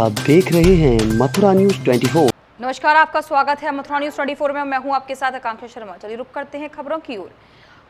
आप देख रहे हैं मथुरा न्यूज 24। नमस्कार, आपका स्वागत है मथुरा न्यूज 24 में। मैं हूं आपके साथ आकांक्षा शर्मा। चलिए रुक करते हैं खबरों की ओर।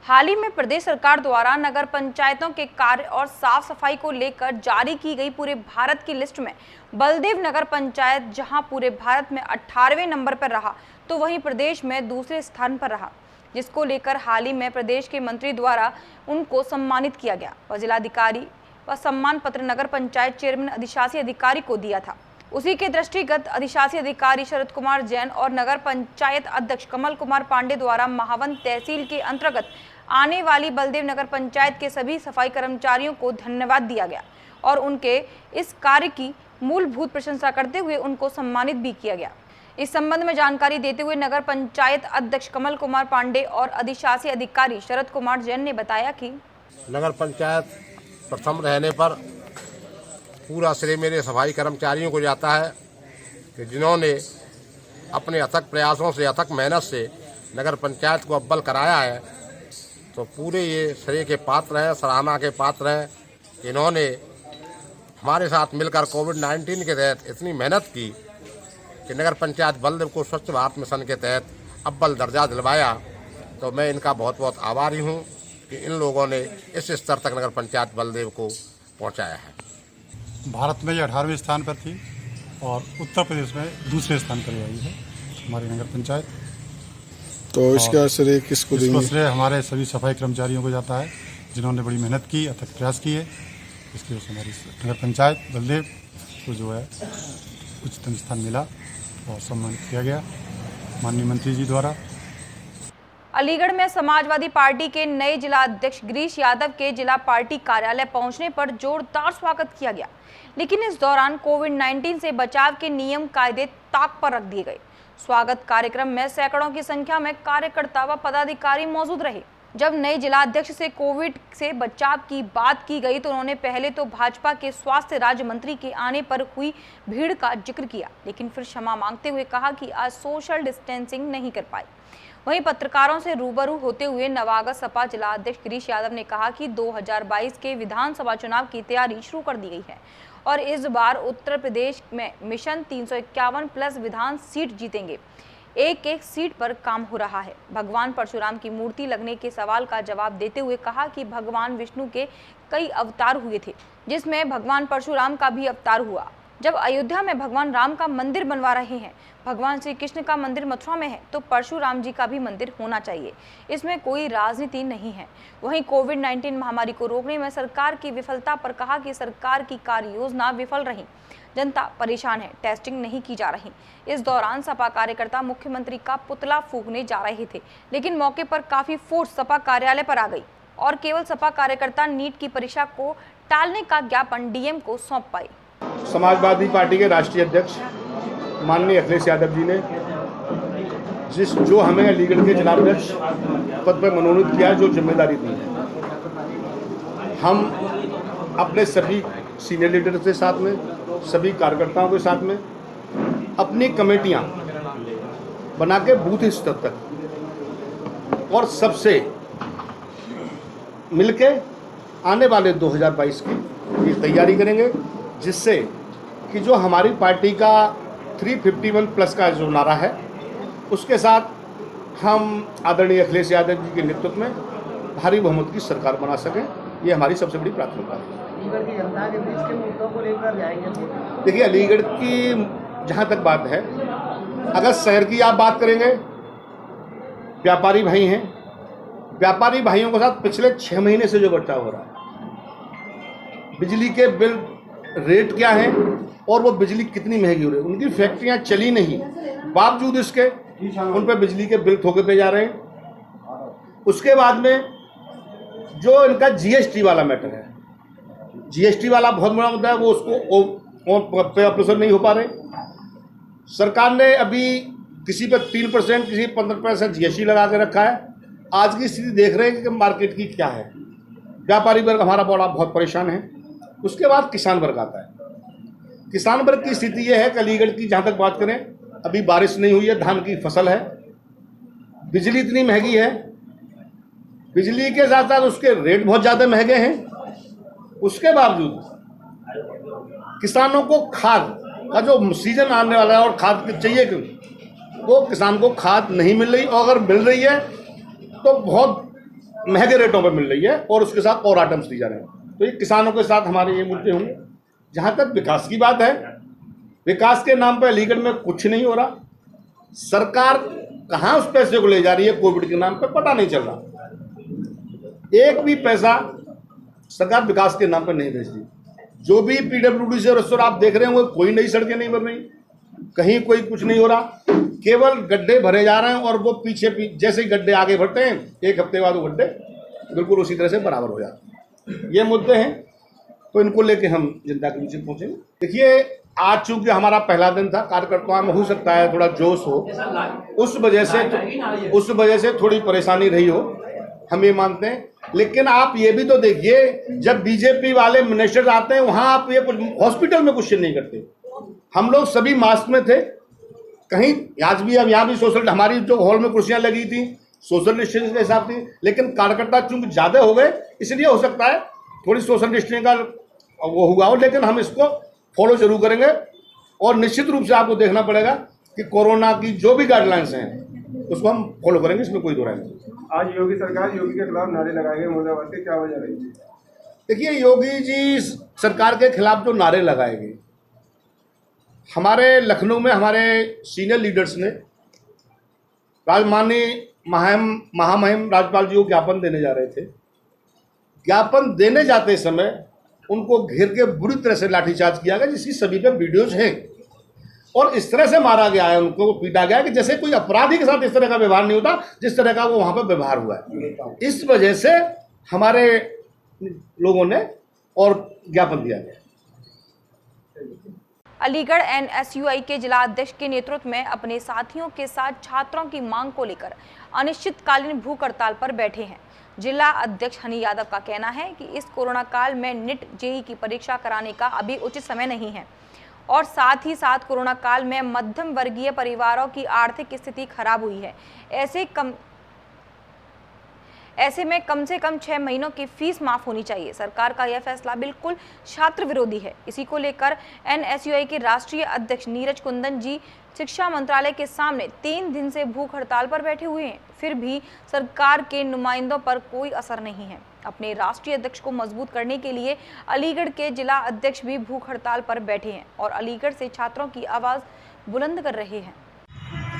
हाल ही में प्रदेश सरकार द्वारा नगर पंचायतों के कार्य और साफ सफाई को लेकर जारी की गई पूरे भारत की लिस्ट में बलदेव नगर पंचायत जहां पूरे भारत में 18वें नंबर पर रहा, तो वहीं प्रदेश में दूसरे स्थान पर रहा, जिसको लेकर हाल ही में प्रदेश के मंत्री द्वारा उनको सम्मानित किया गया और जिलाधिकारी व सम्मान पत्र नगर पंचायत चेयरमैन अधिशासी अधिकारी को दिया था। उसी के दृष्टिगत अधिशासी अधिकारी शरद कुमार जैन और नगर पंचायत अध्यक्ष कमल कुमार पांडे द्वारा महावन तहसील के अंतर्गत आने वाली बलदेव नगर पंचायत के सभी सफाई कर्मचारियों को धन्यवाद दिया गया और उनके इस कार्य की मूलभूत प्रशंसा करते हुए उनको सम्मानित भी किया गया। इस संबंध में जानकारी देते हुए नगर पंचायत अध्यक्ष कमल कुमार पांडे और अधिशासी अधिकारी शरद कुमार जैन ने बताया कि नगर पंचायत प्रथम रहने पर पूरा श्रेय मेरे सफाई कर्मचारियों को जाता है कि जिन्होंने अपने अथक प्रयासों से, अथक मेहनत से नगर पंचायत को अव्वल कराया है। तो पूरे ये श्रेय के पात्र हैं, सराहना के पात्र हैं। इन्होंने हमारे साथ मिलकर कोविड-19 के तहत इतनी मेहनत की कि नगर पंचायत बलदेव को स्वच्छ भारत मिशन के तहत अव्वल दर्जा दिलवाया। तो मैं इनका बहुत बहुत आभारी हूँ कि इन लोगों ने इस स्तर तक नगर पंचायत बलदेव को पहुँचाया है। भारत में ये 18वें स्थान पर थी और उत्तर प्रदेश में दूसरे स्थान पर आई है हमारी नगर पंचायत। तो इसका श्रेय किसको देंगे? इसको श्रेय हमारे सभी सफाई कर्मचारियों को जाता है जिन्होंने बड़ी मेहनत की, अथक प्रयास किए। इसकी वजह से हमारी नगर पंचायत बलदेव को जो है उच्चतम स्थान मिला और सम्मानित किया गया माननीय मंत्री जी द्वारा। अलीगढ़ में समाजवादी पार्टी के नए जिला अध्यक्ष गिरीश यादव के जिला पार्टी कार्यालय पहुंचने पर जोरदार स्वागत किया गया, लेकिन इस दौरान कोविड-19 से बचाव के नियम कायदे ताक पर रख दिए गए। स्वागत कार्यक्रम में सैकड़ों की संख्या में कार्यकर्ता व पदाधिकारी मौजूद रहे। जब नए जिला अध्यक्ष से कोविड से बचाव की बात की गई तो उन्होंने पहले तो भाजपा के स्वास्थ्य राज्य मंत्री के आने पर हुई भीड़ का जिक्र किया, लेकिन फिर क्षमा मांगते हुए कहा कि आज सोशल डिस्टेंसिंग नहीं कर पाए। वहीं पत्रकारों से रूबरू होते हुए नवागत सपा जिला अध्यक्ष गिरीश यादव ने कहा कि 2022 के विधानसभा चुनाव की तैयारी शुरू कर दी गई है और इस बार उत्तर प्रदेश में मिशन 351 प्लस विधान सीट जीतेंगे। एक एक सीट पर काम हो रहा है। भगवान परशुराम की मूर्ति लगने के सवाल का जवाब देते हुए कहा कि भगवान विष्णु के कई अवतार हुए थे, जिसमें भगवान परशुराम का भी अवतार हुआ। जब अयोध्या में भगवान राम का मंदिर बनवा रहे हैं, भगवान श्री कृष्ण का मंदिर मथुरा में है, तो परशुराम जी का भी मंदिर होना चाहिए। इसमें कोई राजनीति नहीं है। वहीं कोविड-19 महामारी को रोकने में सरकार की विफलता पर कहा कि सरकार की कार्य योजना विफल रही, जनता परेशान है, टेस्टिंग नहीं की जा रही। इस दौरान सपा कार्यकर्ता मुख्यमंत्री का पुतला फूंकने जा रहे थे, लेकिन मौके पर काफी फोर्स सपा कार्यालय पर आ गई और केवल सपा कार्यकर्ता नीट की परीक्षा को टालने का ज्ञापन डीएम को सौंप पाए। समाजवादी पार्टी के राष्ट्रीय अध्यक्ष माननीय अखिलेश यादव जी ने जो हमें अलीगढ़ के जिलाध्यक्ष पद पर मनोनीत किया है, जो जिम्मेदारी दी है, हम अपने सभी सीनियर लीडर के साथ में, सभी कार्यकर्ताओं के साथ में अपनी कमेटियां बना के बूथ स्तर तक और सबसे मिलके आने वाले 2022 की तैयारी करेंगे, जिससे कि जो हमारी पार्टी का 351 प्लस का जो नारा है, उसके साथ हम आदरणीय अखिलेश यादव जी के नेतृत्व में भारी बहुमत की सरकार बना सकें। ये हमारी सबसे बड़ी प्राथमिकता है। अलीगढ़ की जनता के बीच के मुद्दों को लेकर जाएंगे। देखिए, अलीगढ़ की जहाँ तक बात है, अगर शहर की आप बात करेंगे, व्यापारी भाई हैं, व्यापारी भाइयों के साथ पिछले 6 महीने से जो बर्ताव हो रहा है, बिजली के बिल रेट क्या है और वो बिजली कितनी महंगी हो रही है, उनकी फैक्ट्रियां चली नहीं, बावजूद इसके उन पर बिजली के बिल ठोकते जा रहे हैं। उसके बाद में जो इनका जीएसटी वाला मैटर है, जीएसटी वाला बहुत बड़ा मुद्दा है, वो उसको पे अप्रोसल नहीं हो पा रहे। सरकार ने अभी किसी पे 3%, किसी 15% जीएसटी लगा के रखा है। आज की स्थिति देख रहे हैं कि मार्केट की क्या है। व्यापारी वर्ग हमारा बहुत परेशान है। उसके बाद किसान वर्ग आता है। किसान वर्ग की स्थिति यह है कि अलीगढ़ की जहाँ तक बात करें, अभी बारिश नहीं हुई है, धान की फसल है, बिजली इतनी महंगी है, बिजली के साथ साथ उसके रेट बहुत ज़्यादा महंगे हैं। उसके बावजूद किसानों को खाद का जो सीजन आने वाला है और खाद चाहिए वो किसान को खाद नहीं मिल रही, और अगर मिल रही है तो बहुत महंगे रेटों पर मिल रही है और उसके साथ और आइटम्स दी जा रहे हैं। तो ये किसानों के साथ हमारे ये मुद्दे होंगे। जहाँ तक विकास की बात है, विकास के नाम पर अलीगढ़ में कुछ नहीं हो रहा। सरकार कहाँ उस पैसे को ले जा रही है कोविड के नाम पर पता नहीं चल रहा। एक भी पैसा सरकार विकास के नाम पर नहीं भेज रही। जो भी पीडब्ल्यूडी से रेस्टोर आप देख रहे होंगे, कोई नई सड़कें नहीं बन रही, कहीं कोई कुछ नहीं हो रहा, केवल गड्ढे भरे जा रहे हैं और वो पीछे जैसे ही गड्ढे आगे बढ़ते हैं, एक हफ्ते बाद वो गड्ढे बिल्कुल उसी तरह से बराबर हो जाते हैं। ये मुद्दे हैं, तो इनको लेके हम जनता के बीच पहुंचेंगे। देखिए, आज चूंकि हमारा पहला दिन था, कार्यकर्ताओं में हो सकता है थोड़ा जोश हो, उस वजह से थोड़ी परेशानी रही हो, हम ये मानते हैं। लेकिन आप ये भी तो देखिए, जब बीजेपी वाले मिनिस्टर आते हैं वहां आप ये हॉस्पिटल में क्वेश्चन नहीं करते। हम लोग सभी मास्क में थे, कहीं आज भी, अब यहाँ भी सोशल, हमारी जो हॉल में कुर्सियां लगी थी सोशल डिस्टेंस के हिसाब से, लेकिन कार्यकर्ता चूंकि ज्यादा हो गए इसलिए हो सकता है थोड़ी सोशल डिस्टेंस का वो हुआ हो, लेकिन हम इसको फॉलो जरूर करेंगे। और निश्चित रूप से आपको देखना पड़ेगा कि कोरोना की जो भी गाइडलाइंस हैं उसको हम फॉलो करेंगे, इसमें कोई दो राय नहीं। आज योगी सरकार योगी के खिलाफ नारे लगाएंगे मुर्दाबाद के, क्या वजह रही? देखिए, योगी जी सरकार के खिलाफ जो नारे लगाएंगे, हमारे लखनऊ में हमारे सीनियर लीडर्स ने माननीय महामहिम राज्यपाल जी को ज्ञापन देने जा रहे थे। ज्ञापन देने जाते समय उनको घेर के बुरी तरह से लाठीचार्ज किया गया, जिसकी सभी पे वीडियोज हैं, और इस तरह से मारा गया है, उनको पीटा गया कि जैसे कोई अपराधी के साथ इस तरह का व्यवहार नहीं होता जिस तरह का वो वहां पर व्यवहार हुआ है। इस वजह से हमारे लोगों ने और ज्ञापन दिया गया। अलीगढ़ एनएसयूआई के जिला अध्यक्ष के नेतृत्व में अपने साथियों के साथ छात्रों की मांग को लेकर अनिश्चितकालीन भूख हड़ताल पर बैठे हैं। जिला अध्यक्ष हनी यादव का कहना है कि इस कोरोना काल में नीट जेईई की परीक्षा कराने का अभी उचित समय नहीं है, और साथ ही साथ कोरोना काल में मध्यम वर्गीय परिवारों की आर्थिक स्थिति खराब हुई है। ऐसे में कम से कम 6 महीनों की फीस माफ होनी चाहिए। सरकार का यह फैसला बिल्कुल छात्र विरोधी है। इसी को लेकर एनएसयूआई के राष्ट्रीय अध्यक्ष नीरज कुंदन जी शिक्षा मंत्रालय के सामने 3 दिन से भूख हड़ताल पर बैठे हुए हैं, फिर भी सरकार के नुमाइंदों पर कोई असर नहीं है। अपने राष्ट्रीय अध्यक्ष को मजबूत करने के लिए अलीगढ़ के जिला अध्यक्ष भी भूख हड़ताल पर बैठे हैं और अलीगढ़ से छात्रों की आवाज बुलंद कर रहे हैं।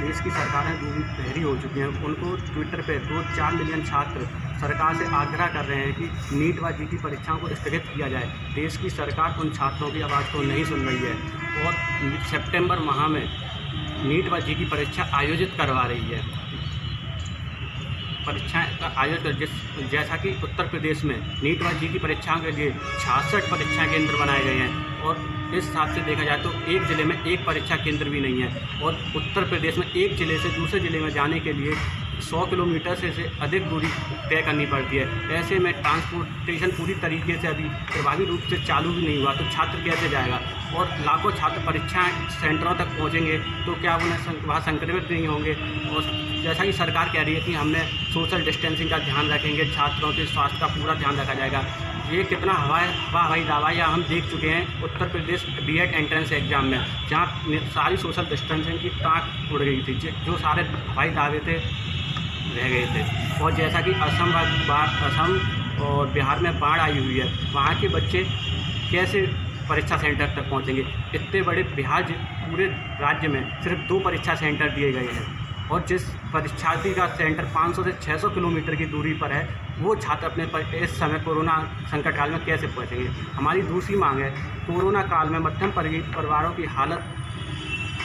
देश की सरकारें दूरी बहरी हो चुकी हैं। उनको ट्विटर पे 2-4 मिलियन छात्र सरकार से आग्रह कर रहे हैं कि नीट व जेईई परीक्षाओं को स्थगित किया जाए। देश की सरकार उन छात्रों की आवाज़ को नहीं सुन रही है और सितंबर माह में नीट व जेईई परीक्षा आयोजित करवा रही है। परीक्षाएं का आयोजन जैसा कि उत्तर प्रदेश में नीट व जेईई परीक्षाओं के लिए 66 परीक्षा केंद्र बनाए गए हैं और इस हिसाब से देखा जाए तो एक ज़िले में एक परीक्षा केंद्र भी नहीं है और उत्तर प्रदेश में एक ज़िले से दूसरे ज़िले में जाने के लिए 100 किलोमीटर से अधिक दूरी तय करनी पड़ती है। ऐसे में ट्रांसपोर्टेशन पूरी तरीके से अभी प्रभावी रूप से चालू भी नहीं हुआ तो छात्र कैसे जाएगा, और लाखों छात्र परीक्षा सेंटरों तक पहुंचेंगे तो क्या उन्हें वहाँ संक्रमित नहीं होंगे। और जैसा कि सरकार कह रही है कि हमने सोशल डिस्टेंसिंग का ध्यान रखेंगे, छात्रों के स्वास्थ्य का पूरा ध्यान रखा जाएगा। ये कितना हवाई दावा या हम देख चुके हैं Uttar Pradesh BEd entrance exam में, जहाँ सारी सोशल डिस्टेंसिंग की ताक उड़ गई थी, जो सारे हवाई दावे थे रह गए थे। और जैसा कि असम और बिहार में बाढ़ आई हुई है, वहाँ के बच्चे कैसे परीक्षा सेंटर तक पहुँचेंगे। इतने बड़े बिहार पूरे राज्य में सिर्फ 2 परीक्षा सेंटर दिए गए हैं और जिस परीक्षार्थी का सेंटर 500 से 600 किलोमीटर की दूरी पर है वो छात्र अपने इस समय कोरोना संकट काल में कैसे पहुँचेंगे। हमारी दूसरी मांग है, कोरोना काल में मध्यम परिवारों की हालत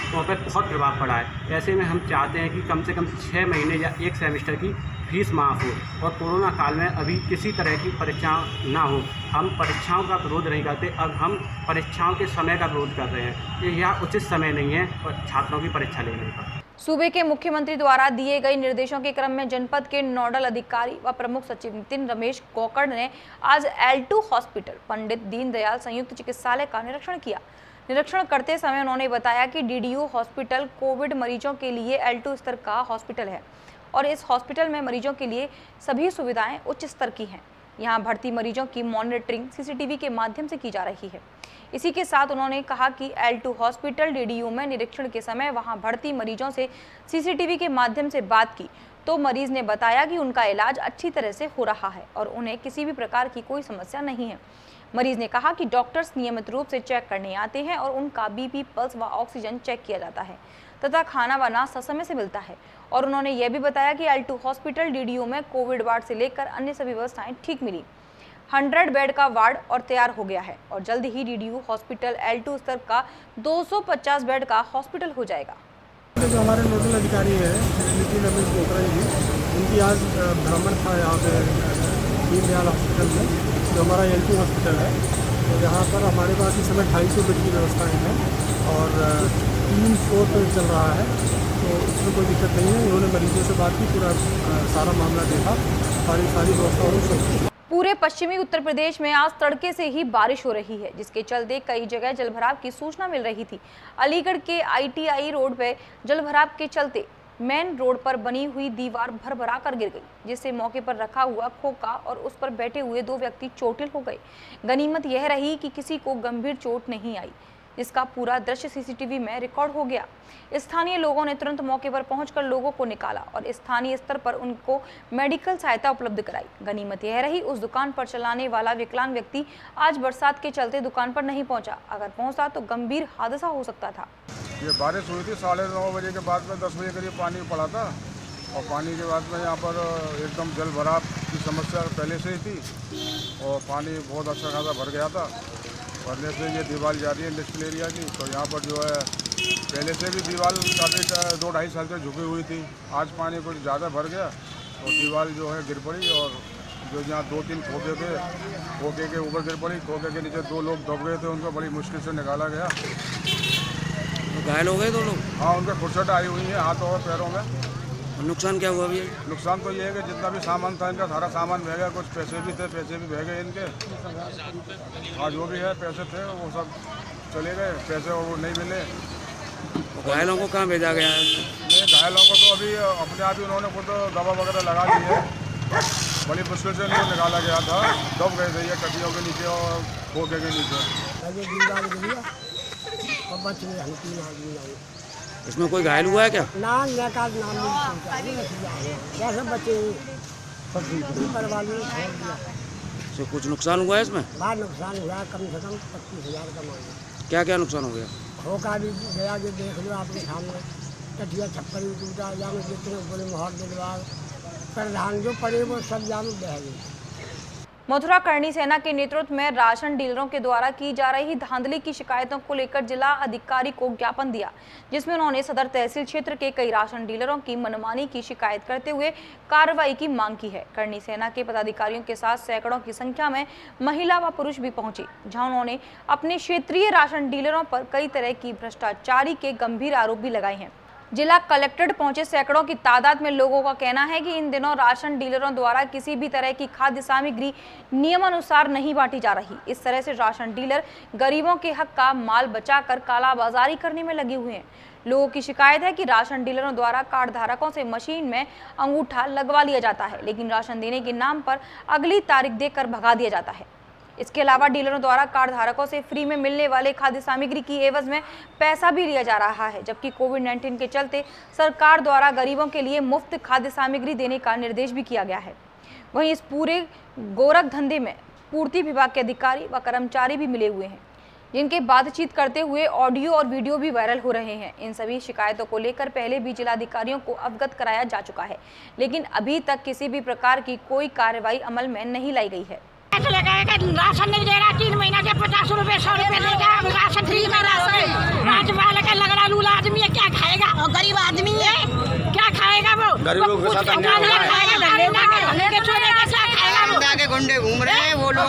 पर बहुत प्रभाव पड़ा है। ऐसे में हम चाहते हैं कि कम से कम 6 महीने या 1 सेमेस्टर की फीस माफ़ हो और कोरोना काल में अभी किसी तरह की परीक्षा ना हो। हम परीक्षाओं का विरोध नहीं करते, अब हम परीक्षाओं के समय का विरोध कर रहे हैं। यह उचित समय नहीं है और छात्रों की परीक्षा लेने का। सूबे के मुख्यमंत्री द्वारा दिए गए निर्देशों के क्रम में जनपद के नोडल अधिकारी व प्रमुख सचिव नितिन रमेश कोकड़ ने आज L2 हॉस्पिटल पंडित दीनदयाल संयुक्त चिकित्सालय का निरीक्षण किया। निरीक्षण करते समय उन्होंने बताया कि DDU हॉस्पिटल कोविड मरीजों के लिए L2 स्तर का हॉस्पिटल है और इस हॉस्पिटल में मरीजों के लिए सभी सुविधाएं उच्च स्तर की हैं। उन्होंने बताया कि हॉस्पिटल में यहाँ भर्ती मरीजों की मॉनिटरिंग सीसीटीवी के माध्यम से की जा रही है। इसी के साथ उन्होंने कहा कि L2 हॉस्पिटल DDU में निरीक्षण के समय वहां भर्ती मरीजों से सीसीटीवी के माध्यम से बात की तो मरीज ने बताया कि उनका इलाज अच्छी तरह से हो रहा है और उन्हें किसी भी प्रकार की कोई समस्या नहीं है। मरीज ने कहा कि डॉक्टर्स नियमित रूप से चेक करने आते हैं और उनका BP, पल्स व ऑक्सीजन चेक किया जाता है तथा खाना व नाश्ता समय से मिलता है। और उन्होंने यह भी बताया कि L2 हॉस्पिटल DDU में कोविड वार्ड से लेकर अन्य सभी व्यवस्थाएं ठीक मिली। 100 बेड का वार्ड और तैयार हो गया है और जल्द ही DDU हॉस्पिटल L2 स्तर का 250 बेड का हॉस्पिटल हो जाएगा। जो हमारे नोडल अधिकारी हैं नितिन रमेश बोकरा जी, उनकी आज भ्रमण था यहाँ पे दीनदयाल हॉस्पिटल में, जो हमारा L2 हॉस्पिटल है। तो यहाँ पर हमारे पास इस समय 250 बेड की व्यवस्थाएँ हैं और 3 फ्लोर पर चल रहा है, तो उसमें कोई दिक्कत नहीं है। उन्होंने मरीजों से बात की, पूरा सारा मामला देखा, सारी व्यवस्था हो सकती। पूरे पश्चिमी उत्तर प्रदेश में आज तड़के से ही बारिश हो रही है, जिसके चलते कई जगह जलभराव की सूचना मिल रही थी। अलीगढ़ के ITI रोड पे जलभराव के चलते मेन रोड पर बनी हुई दीवार भरभरा कर गिर गई, जिससे मौके पर रखा हुआ खोखा और उस पर बैठे हुए 2 व्यक्ति चोटिल हो गए। गनीमत यह रही कि किसी को गंभीर चोट नहीं आई, जिसका पूरा दृश्य CCTV में रिकॉर्ड हो गया। स्थानीय लोगों ने तुरंत मौके पर पहुंचकर लोगों को निकाला और स्थानीय स्तर पर उनको मेडिकल सहायता उपलब्ध कराई। गनीमत यह रही उस दुकान पर चलाने वाला विकलांग व्यक्ति आज बरसात के चलते दुकान पर नहीं पहुंचा। अगर पहुंचता तो गंभीर हादसा हो सकता था। ये बारिश हुई थी 9:30 बजे के बाद में 10 बजे करीब पानी पड़ा था और पानी के बाद में यहाँ पर एकदम जल भराव की समस्या पहले से ही थी और पानी बहुत अच्छा खासा भर गया था। भरने से ये दीवार जा रही है इंडस्ट्रियल एरिया की, तो यहाँ पर जो है पहले से भी दीवार काफ़ी 2-2.5 साल से झुकी हुई थी। आज पानी कुछ ज़्यादा भर गया तो दीवार जो है गिर पड़ी और जो यहाँ 2-3 खोखे के ऊपर गिर पड़ी। खोखे के नीचे 2 लोग दब गए थे, उनको बड़ी मुश्किल से निकाला गया। घायल हो गए 2 लोग? हाँ, उनके फुटसट आई हुई है हाथों और पैरों में। नुकसान क्या हुआ भैया? नुकसान तो ये है कि जितना भी सामान था इनका सारा सामान बह गया। कुछ पैसे भी थे, पैसे भी बह गए इनके। हाँ, जो भी है पैसे थे वो सब चले गए, पैसे वो नहीं मिले। घायलों को कहाँ भेजा गया है? ये घायलों को तो अभी अपने आप ही उन्होंने खुद दवा वगैरह लगा दी है। बड़ी मुश्किल से इनको निकाला गया था, दब गए थे ये कटियों के नीचे और खोखे के नीचे। इसमें कोई घायल हुआ है क्या? तो कुछ नुकसान हुआ है इसमें? नुकसान हुआ कम से कम 25,000 का मामला। क्या क्या नुकसान हो गया? खोखा भी गया, जो देख लो आपके सामने, कटिया छप्पर भी टूटा, जाम जितने बड़े मोहर दिलवार प्रधान जो पड़े वो सब जाम बह गए। मथुरा करणी सेना के नेतृत्व में राशन डीलरों के द्वारा की जा रही धांधली की शिकायतों को लेकर जिला अधिकारी को ज्ञापन दिया, जिसमें उन्होंने सदर तहसील क्षेत्र के कई राशन डीलरों की मनमानी की शिकायत करते हुए कार्रवाई की मांग की है। करणी सेना के पदाधिकारियों के साथ सैकड़ों की संख्या में महिला व पुरुष भी पहुंचे, जहां उन्होंने अपने क्षेत्रीय राशन डीलरों पर कई तरह की भ्रष्टाचारी के गंभीर आरोप भी लगाए हैं। जिला कलेक्ट्रेट पहुंचे सैकड़ों की तादाद में लोगों का कहना है कि इन दिनों राशन डीलरों द्वारा किसी भी तरह की खाद्य सामग्री नियमानुसार नहीं बांटी जा रही। इस तरह से राशन डीलर गरीबों के हक का माल बचाकर कालाबाजारी करने में लगे हुए हैं। लोगों की शिकायत है कि राशन डीलरों द्वारा कार्ड धारकों से मशीन में अंगूठा लगवा लिया जाता है, लेकिन राशन देने के नाम पर अगली तारीख देकर भगा दिया जाता है। इसके अलावा डीलरों द्वारा कार्ड धारकों से फ्री में मिलने वाले खाद्य सामग्री की एवज में पैसा भी लिया जा रहा है, जबकि कोविड-19 के चलते सरकार द्वारा गरीबों के लिए मुफ्त खाद्य सामग्री देने का निर्देश भी किया गया है। वहीं इस पूरे गोरख धंधे में पूर्ति विभाग के अधिकारी व कर्मचारी भी मिले हुए हैं, जिनके बातचीत करते हुए ऑडियो और वीडियो भी वायरल हो रहे हैं। इन सभी शिकायतों को लेकर पहले भी जिलाधिकारियों को अवगत कराया जा चुका है, लेकिन अभी तक किसी भी प्रकार की कोई कार्रवाई अमल में नहीं लाई गई है। राशन नहीं दे रहा, 3 महीना से 50 रुपए 100 रुपए देगा, राशन फ्री में राशन वाले का लगड़ा लूला आदमी है, क्या खाएगा? और गरीब आदमी है, क्या खाएगा वो? गरीब लोग के साथ के गुंडे घूम रहे हैं, वो लोग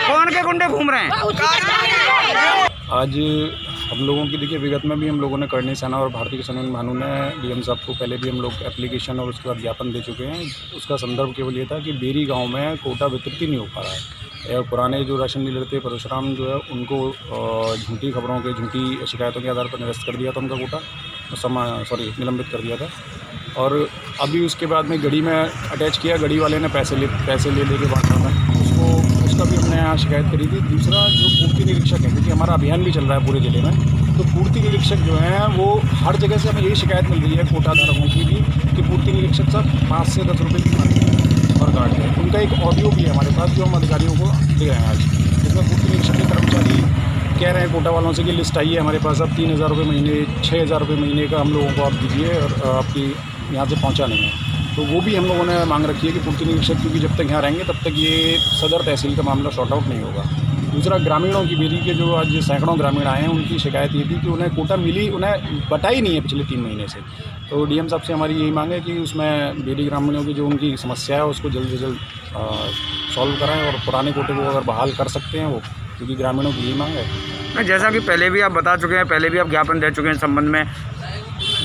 कौन के गुंडे घूम रहे हैं? आज हम लोगों की देखिए विगत में भी हम लोगों ने करणी सेना और भारतीय किसान भानु ने डीएम साहब को पहले भी हम लोग एप्लीकेशन और उसके बाद ज्ञापन दे चुके हैं। उसका संदर्भ केवल ये था कि बेरी गांव में कोटा वितरित ही नहीं हो पा रहा है। पुराने जो राशन डीलर थे परशुराम जो है उनको झूठी खबरों के झूठी शिकायतों के आधार पर निरस्त कर दिया था, उनका कोटा निलंबित कर दिया था। और अभी उसके बाद में गड़ी में अटैच किया, गड़ी वाले ने पैसे ले के बांटा था उसका भी हमने यहाँ शिकायत करी थी। दूसरा जो पूर्ति निरीक्षक है, क्योंकि हमारा अभियान भी चल रहा है पूरे ज़िले में, तो पूर्ति निरीक्षक जो हैं वो हर जगह से हमें यही शिकायत मिल रही है कोटा धारकों की भी कि पूर्ति निरीक्षक साहब 5 से 10 रुपये की मांगते हैं और काटते हैं। उनका एक ऑडियो भी है हमारे पास जो हम अधिकारियों को दे रहे हैं आज, जिसमें पूर्ति निरीक्षक के कर्मचारी कह रहे हैं कोटा वालों से कि लिस्ट आई है हमारे पास, अब 3,000 रुपये महीने 6,000 रुपये महीने का हम लोगों को आप दीजिए और आपकी यहाँ से पहुँचा नहीं है। तो वो भी हम लोगों ने मांग रखी है कि पूर्ति निरीक्षक क्योंकि जब तक यहाँ रहेंगे तब तक ये सदर तहसील का मामला शॉर्ट आउट नहीं होगा। दूसरा, ग्रामीणों की बेरी के जो आज सैकड़ों ग्रामीण आए हैं उनकी शिकायत ये थी कि उन्हें कोटा मिली, उन्हें बटा ही नहीं है पिछले 3 महीने से। तो डीएम साहब से हमारी यही मांग है कि उसमें बेरी ग्रामीणों की जो उनकी समस्या है उसको जल्द से जल्द सॉल्व कराएं और पुराने कोटे को अगर बहाल कर सकते हैं वो, क्योंकि ग्रामीणों की यही मांग है। जैसा कि पहले भी आप बता चुके हैं, पहले भी आप ज्ञापन दे चुके हैं इस संबंध में।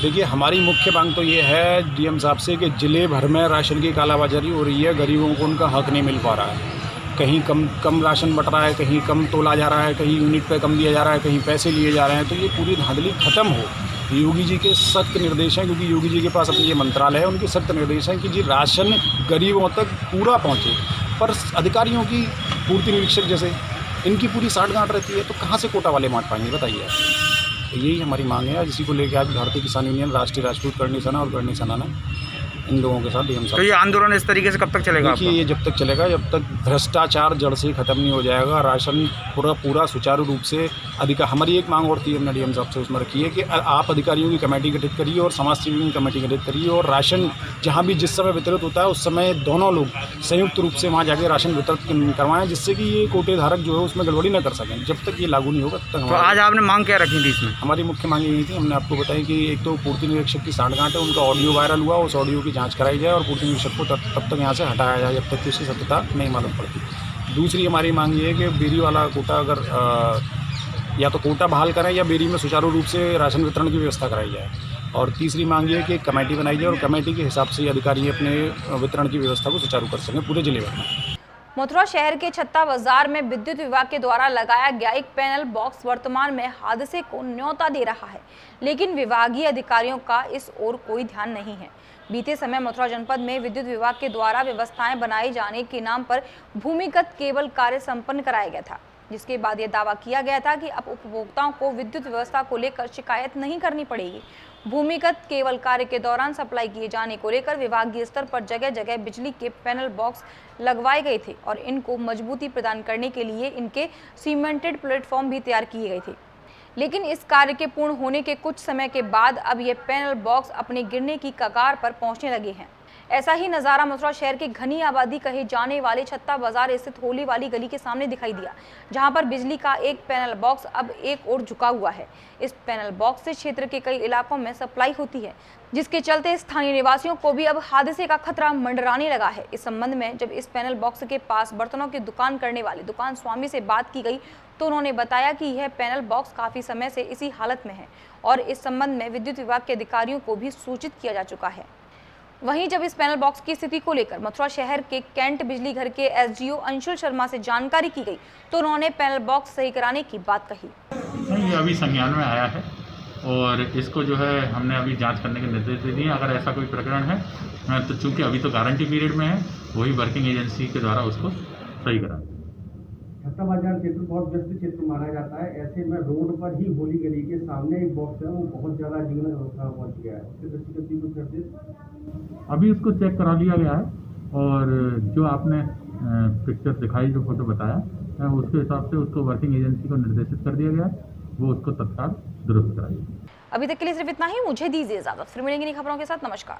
देखिए, हमारी मुख्य मांग तो ये है डीएम साहब से कि ज़िले भर में राशन की कालाबाजारी हो रही है, गरीबों को उनका हक नहीं मिल पा रहा है। कहीं कम राशन बट रहा है, कहीं कम तोला जा रहा है, कहीं यूनिट पे कम दिया जा रहा है, कहीं पैसे लिए जा रहे हैं। तो ये पूरी धांधली ख़त्म हो। योगी जी के सख्त निर्देश हैं, क्योंकि योगी जी के पास अपनी ये मंत्रालय है, उनके सख्त निर्देश हैं कि जी राशन गरीबों तक पूरा पहुँचे। पर अधिकारियों की पूर्ति निरीक्षक जैसे इनकी पूरी साठगांठ रहती है, तो कहाँ से कोटा वाले बांट पाएंगे बताइए। तो यही हमारी मांग है। इसी को लेकर आज भारतीय किसान यूनियन, राष्ट्रीय राजपूत करनी सेना और करनी सेना ने इन लोगों के साथ डीएम साहब। तो ये आंदोलन इस तरीके से कब तक चलेगा? देखिए, ये जब तक चलेगा जब तक भ्रष्टाचार जड़ से खत्म नहीं हो जाएगा, राशन पूरा सुचारू रूप से हमारी एक मांग और थी हमने डीएम साहब से उसमें रखी है कि आप अधिकारियों की कमेटी गठित करिए और समाज सेवियों की कमेटी गठित करिए और राशन जहाँ भी जिस समय वितरित होता है उस समय दोनों लोग संयुक्त रूप से वहाँ जाके राशन वितरित करवाएं, जिससे कि ये कोटे धारक जो है उसमें गड़बड़ी न कर सकें। जब तक ये लागू नहीं होगा तब तक। तो आज आपने मांग क्या रखी थी इसमें? हमारी मुख्य मांग यही थी, हमने आपको बताई कि एक तो पूर्ति निरीक्षक की साठगांठ है, उनका ऑडियो वायरल हुआ, उस ऑडियो की जाँच कराई जाए और पूर्ति निरीक्षक को तब तक यहाँ से हटाया जाए जब तक उसकी सत्यता नहीं मालूम पड़ती। दूसरी हमारी मांग ये है कि बेरी वाला कोटा अगर या तो कोटा बहाल करें या बेरी में सुचारू रूप से राशन वितरण की व्यवस्था कराई जाए। और तीसरी मांग ये है कि कमेटी बनाई जाए और कमेटी के हिसाब से अधिकारी अपने वितरण की व्यवस्था को सुचारू कर सकें पूरे जिले भर में। मथुरा शहर के छत्ता बाजार में विद्युत विभाग के द्वारा लगाया गया एक पैनल बॉक्स वर्तमान में हादसे को न्योता दे रहा है, लेकिन विभागीय अधिकारियों का इस ओर कोई ध्यान नहीं है। बीते समय मथुरा जनपद में विद्युत विभाग के द्वारा व्यवस्थाएं बनाए जाने के नाम पर भूमिगत केबल कार्य संपन्न कराया गया था, जिसके बाद यह दावा किया गया था कि अब उपभोक्ताओं को विद्युत व्यवस्था को लेकर शिकायत नहीं करनी पड़ेगी। भूमिगत केबल कार्य के दौरान सप्लाई किए जाने को लेकर विभागीय स्तर पर जगह जगह बिजली के पैनल बॉक्स लगवाए गए थे और इनको मजबूती प्रदान करने के लिए इनके सीमेंटेड प्लेटफॉर्म भी तैयार किए गए थे। लेकिन इस कार्य के पूर्ण होने के कुछ समय के बाद अब ये पैनल बॉक्स अपने गिरने की कगार पर पहुंचने लगे हैं। ऐसा ही नज़ारा मथुरा शहर के घनी आबादी कहे जाने वाले छत्ता बाजार स्थित होली वाली गली के सामने दिखाई दिया, जहां पर बिजली का एक पैनल बॉक्स अब एक ओर झुका हुआ है। इस पैनल बॉक्स से क्षेत्र के कई इलाकों में सप्लाई होती है, जिसके चलते स्थानीय निवासियों को भी अब हादसे का खतरा मंडराने लगा है। इस संबंध में जब इस पैनल बॉक्स के पास बर्तनों की दुकान करने वाले दुकान स्वामी से बात की गई तो उन्होंने बताया कि यह पैनल बॉक्स काफी समय से इसी हालत में है और इस संबंध में विद्युत विभाग के अधिकारियों को भी सूचित किया जा चुका है। वहीं जब इस पैनल बॉक्स की स्थिति को लेकर मथुरा शहर के कैंट बिजली घर के एसडीओ अंशुल शर्मा से जानकारी की गई तो उन्होंने पैनल बॉक्स सही कराने की बात कही। ये अभी संज्ञान में आया है और इसको जो है हमने अभी जांच करने के निर्देश दे दिए। अगर ऐसा कोई प्रकरण है तो चूंकि अभी तो गारंटी पीरियड में है, वही वर्किंग एजेंसी के द्वारा उसको सही कराएं। छत्ता बाजार क्षेत्र बहुत व्यस्त क्षेत्र माना जाता है, ऐसे में रोड पर ही होली गली के सामने एक बॉक्स है, वो बहुत ज़्यादा जीवन अवस्था पहुँच गया है। इसके दृष्टिगत कुछ निर्देश अभी उसको चेक करा लिया गया है और जो आपने पिक्चर दिखाई, जो फोटो बताया, उसके हिसाब से उसको वर्किंग एजेंसी को निर्देशित कर दिया गया है, वो उसको तत्काल दुरुस्त कराएगी। अभी तक के लिए सिर्फ इतना ही। मुझे दीजिए इजाजत, फिर मिलेंगे नई खबरों के साथ। नमस्कार।